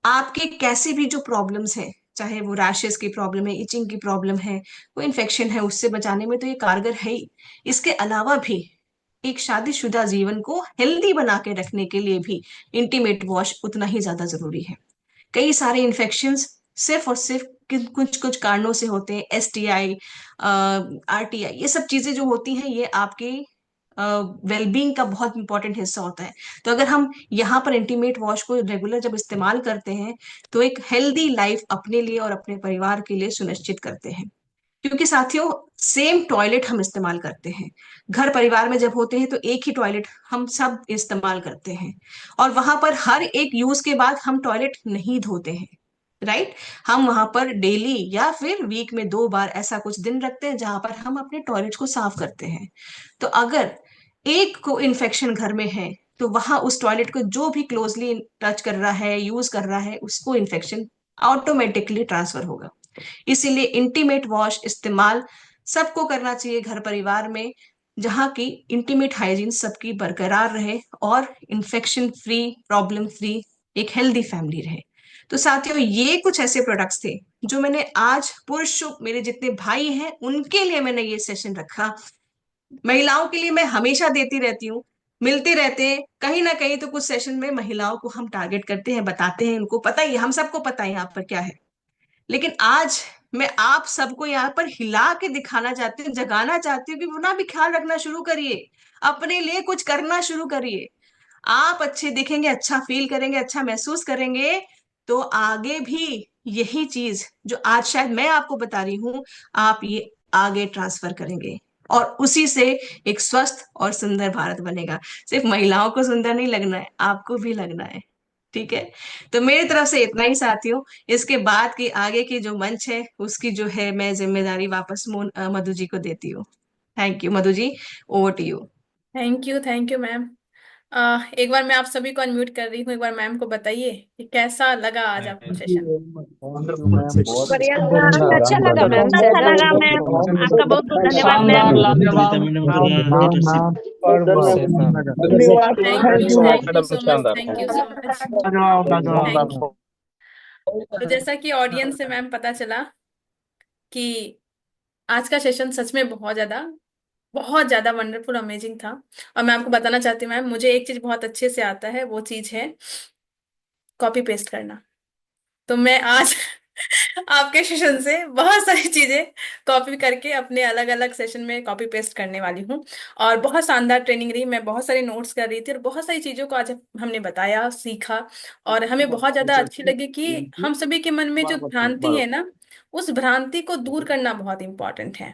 आपके कैसे भी जो प्रॉब्लम्स हैं, चाहे वो रैशेस की प्रॉब्लम है, इचिंग की प्रॉब्लम है, कोई इन्फेक्शन है, उससे बचाने में तो ये कारगर है ही। इसके अलावा भी एक शादीशुदा जीवन को हेल्दी बना के रखने के लिए भी इंटीमेट वॉश उतना ही ज्यादा जरूरी है। कई सारे इन्फेक्शंस सिर्फ और सिर्फ कुछ कुछ कारणों से होते हैं। एसटीआई, आरटीआई, ये सब चीजें जो होती हैं ये आपके वेलबींग का बहुत इंपॉर्टेंट हिस्सा होता है। तो अगर हम यहाँ पर इंटीमेट वॉश को रेगुलर जब इस्तेमाल करते हैं तो एक हेल्दी लाइफ अपने लिए और अपने परिवार के लिए सुनिश्चित करते हैं। क्योंकि साथियों, सेम टॉयलेट हम इस्तेमाल करते हैं। घर परिवार में जब होते हैं तो एक ही टॉयलेट हम सब इस्तेमाल करते हैं, और वहां पर हर एक यूज के बाद हम टॉयलेट नहीं धोते हैं, राइट। हम वहां पर डेली या फिर वीक में 2 बार ऐसा कुछ दिन रखते हैं जहां पर हम अपने टॉयलेट को साफ करते हैं। तो अगर एक को इन्फेक्शन घर में है तो वहां उस टॉयलेट को जो भी क्लोजली टच कर रहा है, यूज कर रहा है, उसको इन्फेक्शन ऑटोमेटिकली ट्रांसफर होगा। इसीलिए इंटीमेट वॉश इस्तेमाल सबको करना चाहिए घर परिवार में, जहाँ की इंटीमेट हाइजीन सबकी बरकरार रहे और इन्फेक्शन फ्री, प्रॉब्लम फ्री एक हेल्दी फैमिली रहे। तो साथियों, ये कुछ ऐसे प्रोडक्ट्स थे जो मैंने आज पुरुष, मेरे जितने भाई हैं उनके लिए मैंने ये सेशन रखा। महिलाओं के लिए मैं हमेशा देती रहती हूँ, मिलते रहते हैं कहीं ना कहीं, तो कुछ सेशन में महिलाओं को हम टारगेट करते हैं, बताते हैं, उनको पता ही, हम सबको पता है यहाँ पर क्या है। लेकिन आज मैं आप सबको यहाँ पर हिला के दिखाना चाहती हूँ, जगाना चाहती हूँ कि अपना भी ख्याल रखना शुरू करिए, अपने लिए कुछ करना शुरू करिए। आप अच्छे दिखेंगे, अच्छा फील करेंगे, अच्छा महसूस करेंगे, तो आगे भी यही चीज जो आज शायद मैं आपको बता रही हूँ, आप ये आगे ट्रांसफर करेंगे, और उसी से एक स्वस्थ और सुंदर भारत बनेगा। सिर्फ महिलाओं को सुंदर नहीं लगना है, आपको भी लगना है। ठीक है। तो मेरी तरफ से इतना ही साथियों। इसके बाद की आगे की जो मंच है उसकी जो है मैं जिम्मेदारी वापस मधु जी को देती हूँ। Thank you Madhu ji, over to you. Thank you ma'am. एक बार मैं आप सभी को अनम्यूट कर रही हूँ, एक बार मैम को बताइए कि कैसा लगा आज आपको सेशन। मैम बहुत बढ़िया अच्छा लगा, अच्छा लगा मैम बहुत अच्छा सेशन। लगा मैम। आपका बहुत बहुत धन्यवाद मैम। शानदार सविता लाजवाब मैडम का leadership. Super session. Thank you धन्यवाद। So much, thank you so much. लाजवाब थैंक लाजवाब। यू। तो जैसा कि ऑडियंस से मैम पता चला कि आज का सेशन सच में बहुत ज्यादा वंडरफुल अमेजिंग था। और मैं आपको बताना चाहती हूँ मैम, मुझे एक चीज बहुत अच्छे से आता है, वो चीज है कॉपी पेस्ट करना। तो मैं आज आपके सेशन से बहुत सारी चीजें कॉपी करके अपने अलग अलग सेशन में कॉपी पेस्ट करने वाली हूँ। और बहुत शानदार ट्रेनिंग रही, मैं बहुत सारे नोट्स कर रही थी और बहुत सारी चीजों को आज हमने बताया, सीखा। और हमें बहुत ज्यादा अच्छी लगी कि हम सभी के मन में जो भ्रांति है ना, उस भ्रांति को दूर करना बहुत इंपॉर्टेंट है।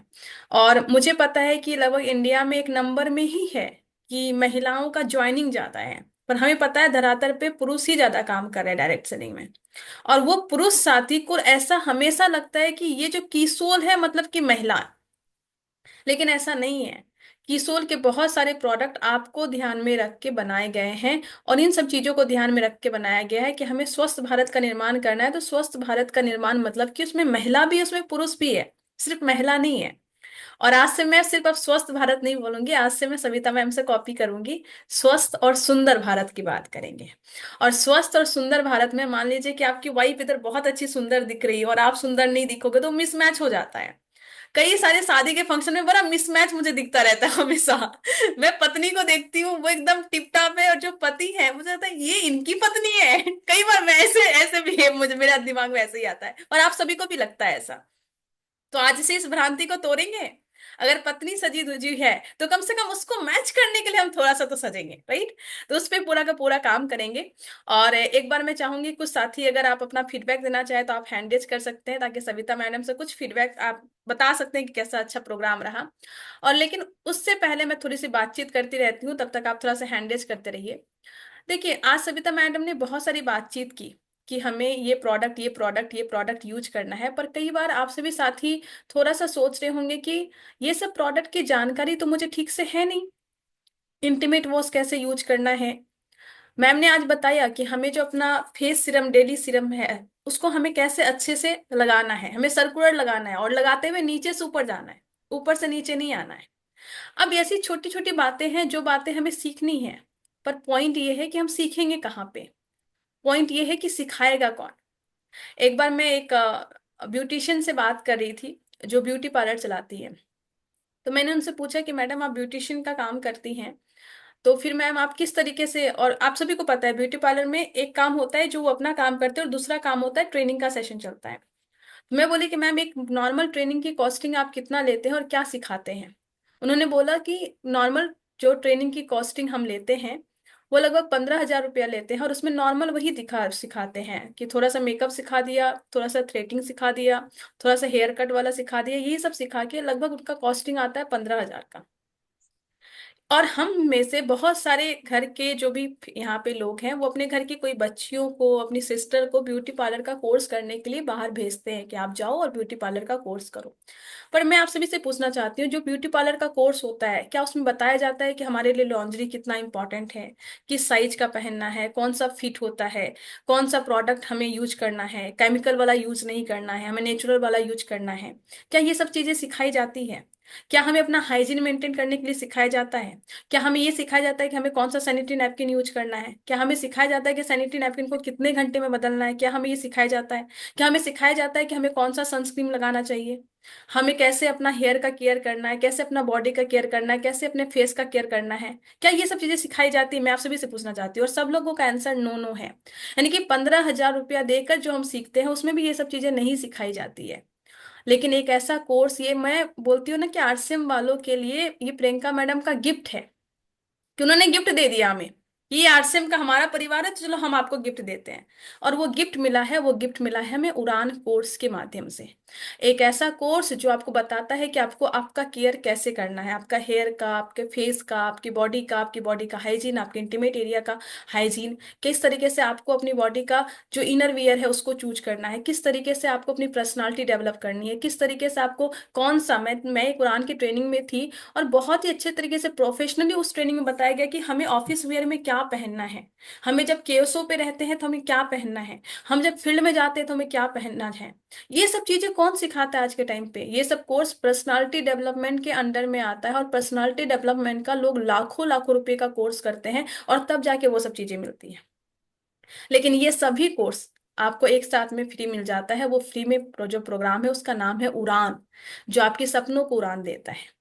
और मुझे पता है कि लगभग इंडिया में एक नंबर में ही है कि महिलाओं का ज्वाइनिंग ज्यादा है, पर हमें पता है धरातल पे पुरुष ही ज्यादा काम कर रहे हैं डायरेक्ट सेलिंग में। और वो पुरुष साथी को ऐसा हमेशा लगता है कि ये जो कीसोल है मतलब कि महिला, लेकिन ऐसा नहीं है। कीसोल के बहुत सारे प्रोडक्ट आपको ध्यान में रख के बनाए गए हैं। और इन सब चीजों को ध्यान में रख के बनाया गया है कि हमें स्वस्थ भारत का निर्माण करना है। तो स्वस्थ भारत का निर्माण मतलब कि उसमें महिला भी है, उसमें पुरुष भी है, सिर्फ महिला नहीं है। और आज से मैं सिर्फ अब स्वस्थ भारत नहीं बोलूंगी, आज से मैं सविता मैम से कॉपी करूंगी, स्वस्थ और सुंदर भारत की बात करेंगे। और स्वस्थ और सुंदर भारत में मान लीजिए कि आपकी वाइफ इधर बहुत अच्छी सुंदर दिख रही है और आप सुंदर नहीं दिखोगे तो मिसमैच हो जाता है। कई सारे शादी के फंक्शन में बड़ा मिसमैच मुझे दिखता रहता है हमेशा। मैं पत्नी को देखती हूँ वो एकदम टिप टॉप है, और जो पति है मुझे लगता है ये इनकी पत्नी है। कई बार मैं ऐसे ऐसे भी, मुझे मेरा दिमाग में ऐसे ही आता है, और आप सभी को भी लगता है ऐसा। तो आज से इस भ्रांति को तोड़ेंगे। अगर पत्नी सजी धजी है तो कम से कम उसको मैच करने के लिए हम थोड़ा सा तो सजेंगे, राइट। तो उस पे पूरा का पूरा काम करेंगे। और एक बार मैं चाहूंगी कुछ साथी अगर आप अपना फीडबैक देना चाहे तो आप हैंड रेज कर सकते हैं, ताकि सविता मैडम से कुछ फीडबैक आप बता सकते हैं कि कैसा अच्छा प्रोग्राम रहा। और लेकिन उससे पहले मैं थोड़ी सी बातचीत करती रहती हूँ, तब तक आप थोड़ा सा हैंड रेज करते रहिए। देखिए, आज सविता मैडम ने बहुत सारी बातचीत की कि हमें ये प्रोडक्ट यूज करना है, पर कई बार आपसे भी साथी थोड़ा सा सोच रहे होंगे कि ये सब प्रोडक्ट की जानकारी तो मुझे ठीक से है नहीं, इंटीमेट वॉश कैसे यूज करना है। मैम ने आज बताया कि हमें जो अपना फेस सीरम, डेली सीरम है, उसको हमें कैसे अच्छे से लगाना है, हमें सर्कुलर लगाना है और लगाते हुए नीचे से ऊपर जाना है, ऊपर से नीचे नहीं आना है। अब ऐसी छोटी छोटी बातें हैं जो बातें हमें सीखनी है, पर पॉइंट ये है कि हम सीखेंगे कहाँ पे। पॉइंट ये है कि सिखाएगा कौन। एक बार मैं एक ब्यूटिशियन से बात कर रही थी जो ब्यूटी पार्लर चलाती है। तो मैंने उनसे पूछा कि मैडम आप ब्यूटिशियन का काम करती हैं, तो फिर मैम आप किस तरीके से, और आप सभी को पता है ब्यूटी पार्लर में एक काम होता है जो वो अपना काम करते हैं और दूसरा काम होता है ट्रेनिंग का सेशन चलता है। मैं बोली कि मैम एक नॉर्मल ट्रेनिंग की कॉस्टिंग आप कितना लेते हैं और क्या सिखाते हैं। उन्होंने बोला कि नॉर्मल जो ट्रेनिंग की कॉस्टिंग हम लेते हैं वो लगभग 15,000 रुपया लेते हैं, और उसमें नॉर्मल वही सिखाते हैं कि थोड़ा सा मेकअप सिखा दिया, थोड़ा सा थ्रेडिंग सिखा दिया, थोड़ा सा हेयर कट वाला सिखा दिया, यही सब सिखा के लगभग उनका कॉस्टिंग आता है 15,000 का। और हम में से बहुत सारे घर के जो भी यहाँ पे लोग हैं वो अपने घर की कोई बच्चियों को, अपनी सिस्टर को ब्यूटी पार्लर का कोर्स करने के लिए बाहर भेजते हैं कि आप जाओ और ब्यूटी पार्लर का कोर्स करो। पर मैं आप सभी से पूछना चाहती हूँ, जो ब्यूटी पार्लर का कोर्स होता है क्या उसमें बताया जाता है कि हमारे लिए लॉन्ड्री कितना इंपॉर्टेंट है, किस साइज का पहनना है, कौन सा फिट होता है, कौन सा प्रोडक्ट हमें यूज करना है, केमिकल वाला यूज नहीं करना है, हमें नेचुरल वाला यूज करना है? क्या ये सब चीजें सिखाई जाती है? क्या हमें अपना हाइजीन मेंटेन करने के लिए सिखाया जाता है? क्या हमें ये सिखाया जाता है कि हमें कौन सा सैनिटरी नैपकिन यूज करना है? क्या हमें सिखाया जाता है कि सैनिटरी नैपकिन को कितने घंटे में बदलना है? क्या हमें ये सिखाया जाता है? क्या हमें सिखाया जाता है कि हमें कौन सा सनस्क्रीन लगाना चाहिए, हमें कैसे अपना हेयर का केयर करना है, कैसे अपना बॉडी का केयर करना है, कैसे अपने फेस का केयर करना है? क्या ये सब चीजें सिखाई जाती है? मैं आप सभी से पूछना चाहती हूँ, और सब लोगों का आंसर नो नो है। यानी कि 15,000 रुपया देकर जो हम सीखते हैं उसमें भी ये सब चीजें नहीं सिखाई जाती है। लेकिन एक ऐसा कोर्स, ये मैं बोलती हूँ ना कि आरसीएम वालों के लिए ये प्रियंका मैडम का गिफ्ट है कि उन्होंने गिफ्ट दे दिया हमें कि ये आरसीएम का हमारा परिवार है, तो चलो हम आपको गिफ्ट देते हैं। और वो गिफ्ट मिला है, वो गिफ्ट मिला है हमें उड़ान कोर्स के माध्यम से। एक ऐसा कोर्स जो आपको बताता है कि आपको आपका केयर कैसे करना है, आपका हेयर का, आपके फेस का, आपकी बॉडी का हाइजीन, आपके इंटीमेट एरिया का हाइजीन, किस तरीके से आपको अपनी बॉडी का जो इनर वियर है उसको चूज करना है, किस तरीके से आपको अपनी पर्सनालिटी डेवलप करनी है, किस तरीके से आपको कौन सा, मैं एक उड़ान की ट्रेनिंग में थी और बहुत ही अच्छे तरीके से प्रोफेशनली उस ट्रेनिंग में बताया गया कि हमें ऑफिस वेयर में क्या पहनना है, हमें जब केएसओ पे रहते हैं तो हमें क्या पहनना है, हम जब फील्ड में जाते हैं तो हमें क्या पहनना है। ये सब चीजें कौन सिखाता है आज के टाइम पे? ये सब कोर्स पर्सनालिटी डेवलपमेंट के अंडर में आता है, और पर्सनालिटी डेवलपमेंट का लोग लाखों लाखों रुपए का कोर्स करते हैं और तब जाके वो सब चीजें मिलती हैं। लेकिन ये सभी कोर्स आपको एक साथ में फ्री मिल जाता है। वो फ्री में जो प्रोग्राम है उसका नाम है उड़ान, जो आपके सपनों को उड़ान देता है।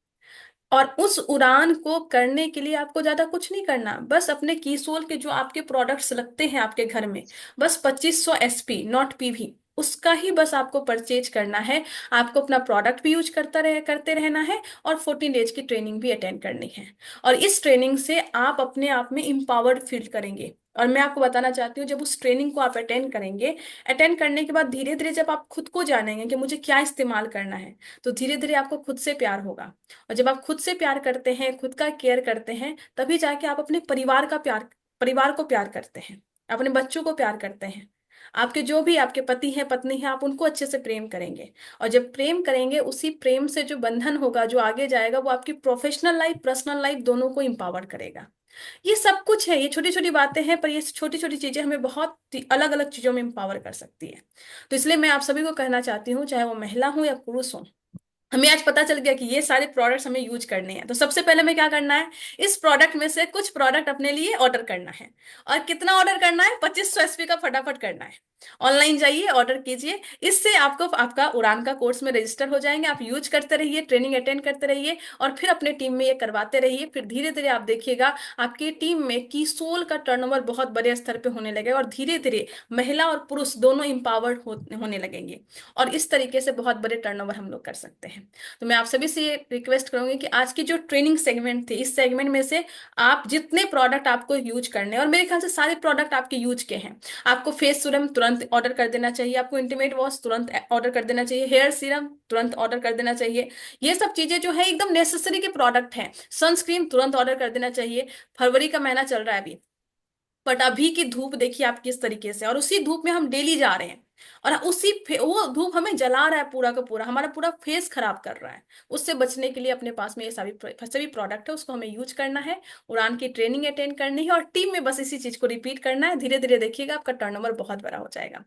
और उस उड़ान को करने के लिए आपको ज्यादा कुछ नहीं करना, बस अपने कीसोल के जो आपके प्रोडक्ट्स लगते हैं आपके घर में, बस 2500 SP, नॉट PV, उसका ही बस आपको परचेज करना है। आपको अपना प्रोडक्ट भी यूज करते रहना है, और 14 डेज की ट्रेनिंग भी अटेंड करनी है। और इस ट्रेनिंग से आप अपने आप में इम्पावर्ड फील करेंगे। और मैं आपको बताना चाहती हूँ, जब उस ट्रेनिंग को आप अटेंड करेंगे, अटेंड करने के बाद धीरे धीरे जब आप खुद को जानेंगे कि मुझे क्या इस्तेमाल करना है, तो धीरे धीरे आपको खुद से प्यार होगा। और जब आप खुद से प्यार करते हैं, खुद का केयर करते हैं, तभी जाके आप अपने परिवार को प्यार करते हैं, अपने बच्चों को प्यार करते हैं, आपके जो भी आपके पति हैं, पत्नी हैं, आप उनको अच्छे से प्रेम करेंगे। और जब प्रेम करेंगे, उसी प्रेम से जो बंधन होगा, जो आगे जाएगा, वो आपकी प्रोफेशनल लाइफ, पर्सनल लाइफ दोनों को इम्पावर करेगा। ये सब कुछ है, ये छोटी छोटी बातें हैं, पर ये छोटी छोटी चीजें हमें बहुत अलग अलग चीजों में इम्पावर कर सकती है। तो इसलिए मैं आप सभी को कहना चाहती हूँ, चाहे वो महिला हो या पुरुष हो, हमें आज पता चल गया कि ये सारे प्रोडक्ट्स हमें यूज करने हैं। तो सबसे पहले हमें क्या करना है, इस प्रोडक्ट में से कुछ प्रोडक्ट अपने लिए ऑर्डर करना है। और कितना ऑर्डर करना है? 2500 SP का फटाफट करना है। ऑनलाइन जाइए, ऑर्डर कीजिए। इससे आपको आपका उड़ान का कोर्स में रजिस्टर हो जाएंगे। आप यूज करते रहिए, ट्रेनिंग अटेंड करते रहिए, और फिर अपने टीम में ये करवाते रहिए। फिर धीरे धीरे आप देखिएगा आपकी टीम में कीसोल का टर्नओवर बहुत बड़े स्तर पे होने लगेगा, और धीरे धीरे महिला और पुरुष दोनों इंपावर्ड होने लगेंगे। और इस तरीके से बहुत बड़े टर्नओवर हम लोग कर सकते हैं। तो मैं आप सभी से ये रिक्वेस्ट करूंगी कि आज की जो ट्रेनिंग सेगमेंट थी, इस सेगमेंट में से आप जितने प्रोडक्ट आपको यूज करने हैं, और मेरे ख्याल से सारे प्रोडक्ट आपके यूज के हैं। आपको फेस सीरम तुरंत ऑर्डर कर देना चाहिए, आपको इंटीमेट वॉश तुरंत ऑर्डर कर देना चाहिए, हेयर सीरम तुरंत ऑर्डर कर देना चाहिए। ये सब चीजें जो है एकदम नेसेसरी के प्रोडक्ट हैं। सनस्क्रीन तुरंत ऑर्डर कर देना चाहिए। फरवरी का महीना चल रहा है अभी, बट अभी की धूप देखिए आप किस तरीके से, और उसी धूप में हम डेली जा रहे हैं, और वो धूप हमें जला रहा है पूरा का पूरा, हमारा पूरा फेस खराब कर रहा है। उससे बचने के लिए अपने पास में ये सभी प्रोडक्ट है, उसको हमें यूज करना है, उड़ान की ट्रेनिंग अटेंड करनी है, और टीम में बस इसी चीज को रिपीट करना है। धीरे धीरे देखिएगा आपका टर्नओवर बहुत बड़ा हो जाएगा।